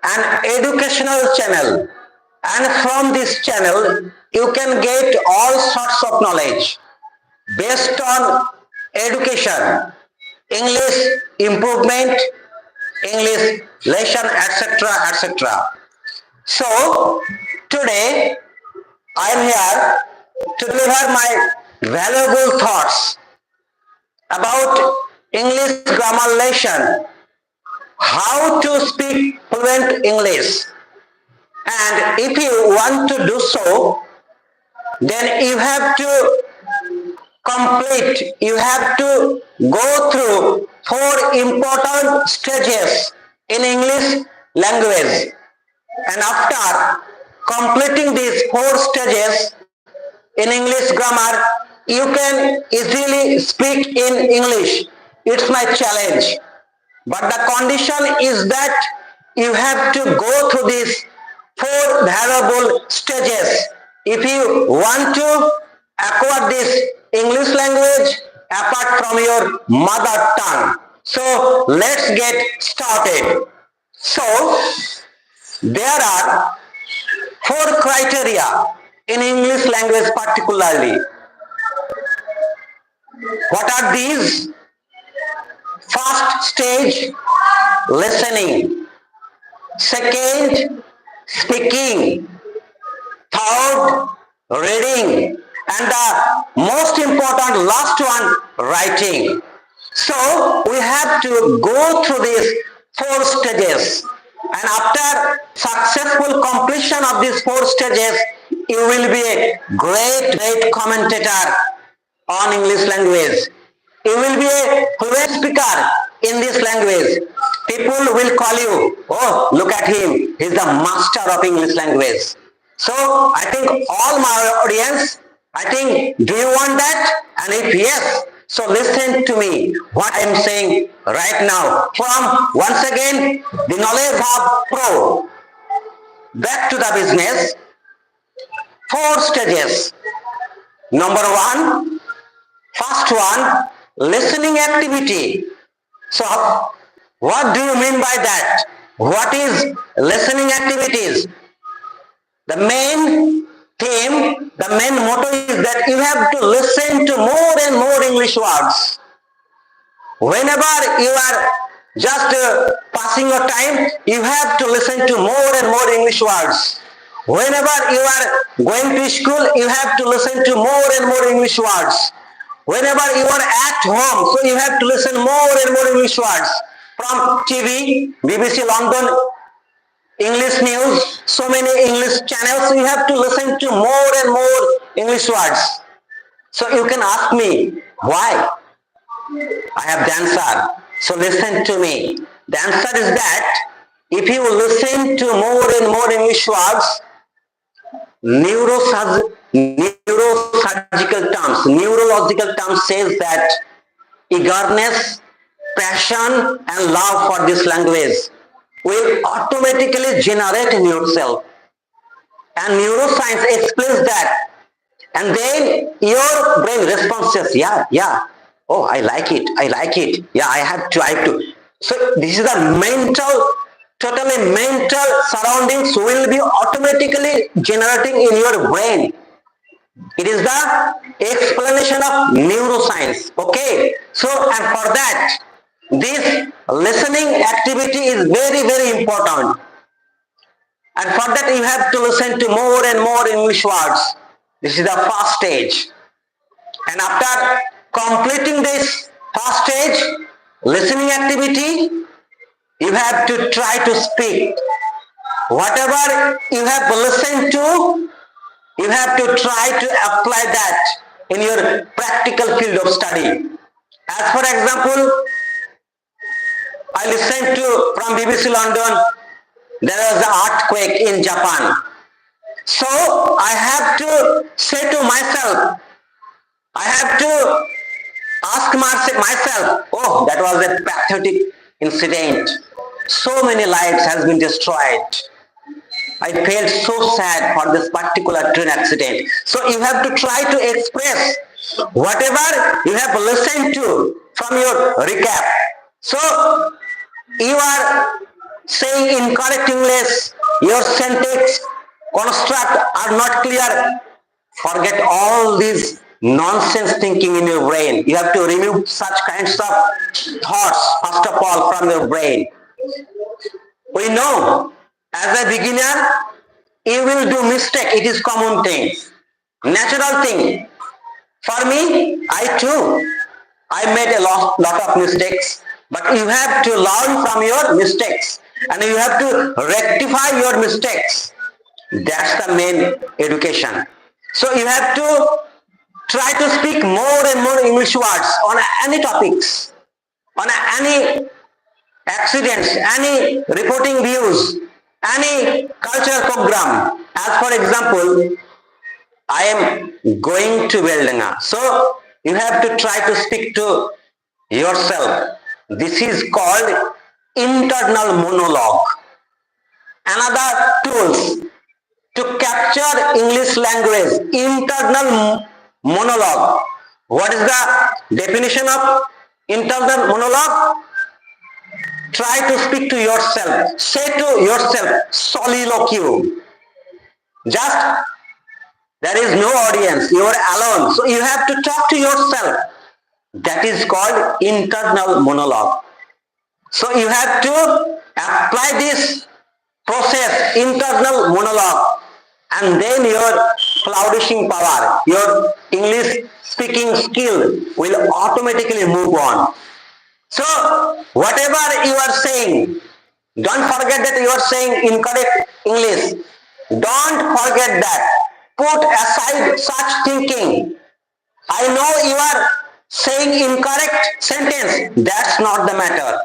an educational channel, and from this channel you can get all sorts of knowledge based on education, English improvement, English lesson, etc. etc. So today I am here to deliver my valuable thoughts about English grammar lesson, how to speak fluent English. And if you want to do so, then you have to you have to go through four important stages in English language. And after completing these four stages in English grammar, you can easily speak in English. It's my challenge. But the condition is that you have to go through these four valuable stages if you want to acquire this English language apart from your mother tongue. So let's get started. So there are four criteria in English language particularly. What are these? First stage, listening. Second, speaking. Third, reading. And the most important last one, writing. So we have to go through these four stages. And after successful completion of these four stages, you will be a great commentator on English language. You will be a fluent speaker in this language. People will call you, oh, look at him, he's the master of English language. So I think all my audience, I think, do you want that? And if yes, so listen to me, what I am saying right now. From, once again, the Knowledge Hub Pro. Back to the business. Four stages. Number one, first one, listening activity. So, what do you mean by that? What is listening activities? The main theme, the main motto is that you have to listen to more and more English words. Whenever you are just passing your time, you have to listen to more and more English words. Whenever you are going to school, you have to listen to more and more English words. Whenever you are at home, so you have to listen more and more English words. From TV, BBC London, English news, so many English channels, you have to listen to more and more English words. So you can ask me, why? I have the answer. So listen to me. The answer is that if you listen to more and more English words, neurological terms says that eagerness, passion and love for this language will automatically generate in yourself. And neuroscience explains that. And then your brain responds, yeah, oh, I like it, yeah, I have to. So this is a totally mental surroundings will be automatically generating in your brain. It is the explanation of neuroscience. Okay. So, and for that, this listening activity is very important. And for that, you have to listen to more and more English words. This is the first stage. And after completing this first stage, listening activity, you have to try to speak. Whatever you have listened to, you have to try to apply that in your practical field of study. As for example, I listened to from BBC London, there was an earthquake in Japan. So I have to say to myself, I have to ask myself, oh, that was a pathetic incident. So many lives has been destroyed. I felt so sad for this particular train accident. So you have to try to express whatever you have listened to from your recap. So you are saying incorrect English, your sentence construct are not clear. Forget all these nonsense thinking in your brain. You have to remove such kinds of thoughts, first of all, from your brain. We know, as a beginner, you will do mistake. It is common thing, natural thing. For me, I made a lot of mistakes, but you have to learn from your mistakes and you have to rectify your mistakes. That's the main education. So you have to try to speak more and more English words on any topics, on any accidents, any reporting views, any cultural program. As for example, I am going to Veldanga. So you have to try to speak to yourself. This is called internal monologue. Another tools to capture English language, internal monologue. What is the definition of internal monologue? Try to speak to yourself. Say to yourself, soliloquy. Just there is no audience. You are alone. So you have to talk to yourself. That is called internal monologue. So you have to apply this process, internal monologue, and then your flourishing power, your English speaking skill will automatically move on. So whatever you are saying, don't forget that you are saying incorrect English. Don't forget that. Put aside such thinking. I know you are saying incorrect sentence. That's not the matter.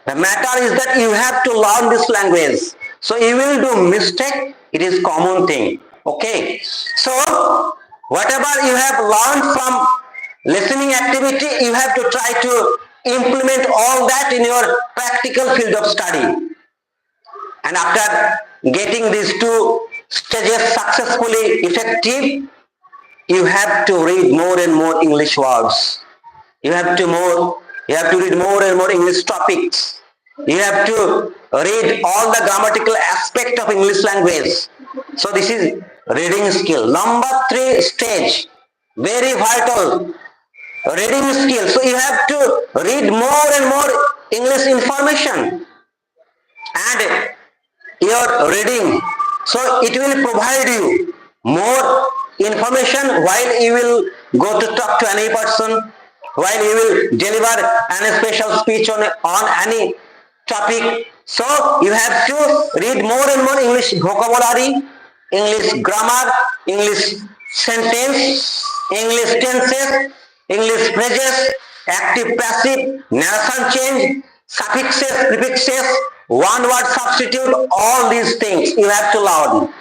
The matter is that you have to learn this language. So you will do mistake. It is common thing. Okay. So whatever you have learned from listening activity, you have to try to implement all that in your practical field of study. And after getting these two stages successfully effective, you have to read more and more English words. You have to read more and more English topics. You have to read all the grammatical aspect of English language. So this is reading skill. Number 3 stage, very vital, reading skill. So you have to read more and more English information and your reading. So it will provide you more information while you will go to talk to any person, while you will deliver any special speech on any topic. So you have to read more and more English vocabulary, English grammar, English sentence, English tenses, English phrases, active passive, narration change, suffixes, prefixes, one word substitute, all these things you have to learn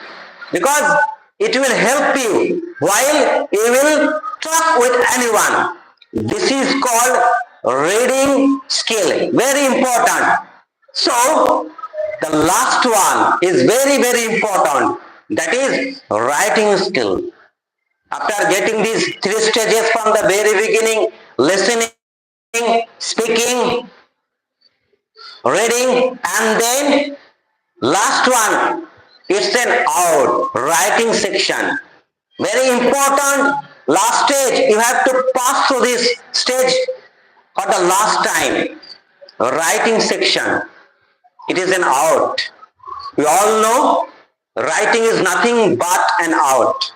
because it will help you while you will talk with anyone. This is called reading skill, very important. So the last one is very important, that is writing skill. After getting these 3 stages from the very beginning, listening, speaking, reading, and then last one, it's an out, writing section. Very important last stage. You have to pass through this stage for the last time. Writing section. It is an out. We all know writing is nothing but an out.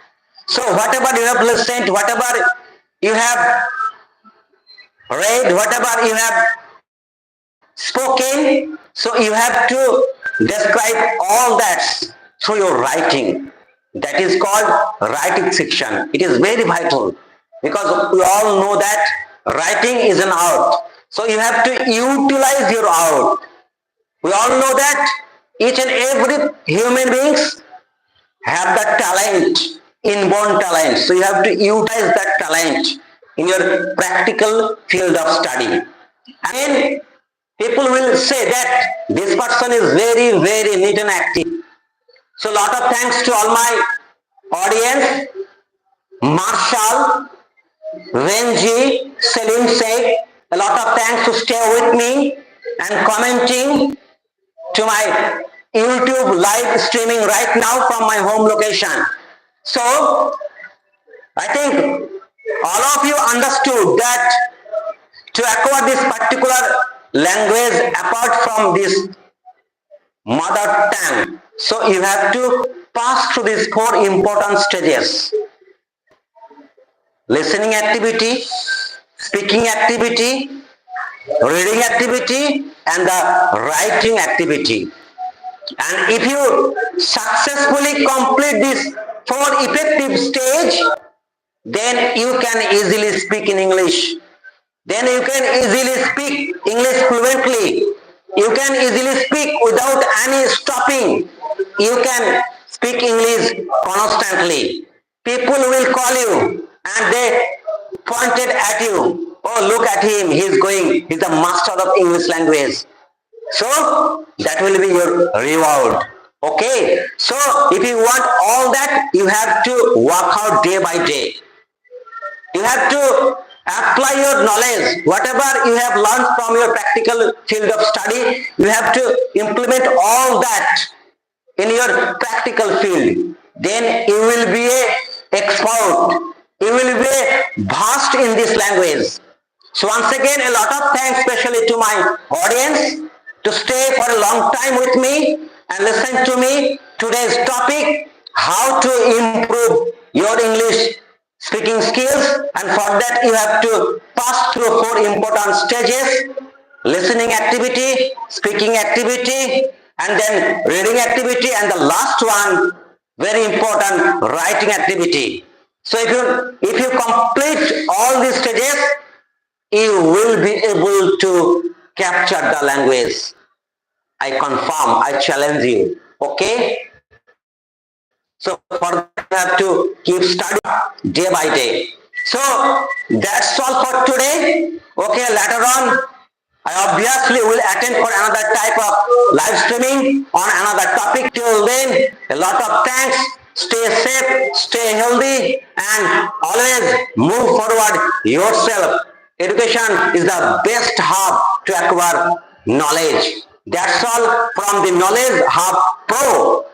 So whatever you have listened, whatever you have read, whatever you have spoken, so you have to describe all that through your writing. That is called writing section. It is very vital because we all know that writing is an art. So you have to utilize your art. We all know that each and every human beings have the talent, inborn talent. So you have to utilize that talent in your practical field of study. And people will say that this person is very neat and active. So lot of thanks to all my audience, Marshall, Renji, Selim Sheikh. A lot of thanks to stay with me and commenting. to my YouTube live streaming right now from my home location. So I think all of you understood that to acquire this particular language apart from this mother tongue, so you have to pass through these four important stages: listening activity, speaking activity, reading activity, and the writing activity. And if you successfully complete this four effective stage, then you can easily speak in English. Then you can easily speak English fluently. You can easily speak without any stopping. You can speak English constantly. People will call you and they pointed at you. Oh, look at him. He's the master of English language. So that will be your reward. Okay. So if you want all that, you have to work out day by day. You have to apply your knowledge. Whatever you have learned from your practical field of study, you have to implement all that in your practical field. Then you will be an expert. You will be vast in this language. So once again, a lot of thanks especially to my audience to stay for a long time with me and listen to me. Today's topic, how to improve your English speaking skills, and for that you have to pass through four important stages: listening activity, speaking activity, and then reading activity, and the last one, very important, writing activity. So if you complete all these stages, you will be able to capture the language. I confirm, I challenge you. Okay? So for that you have to keep studying day by day. So that's all for today. Okay, later on I obviously will attend for another type of live streaming on another topic. Till then, a lot of thanks. Stay safe, stay healthy, and always move forward yourself. Education is the best hub to acquire knowledge. That's all from the Knowledge Hub Pro.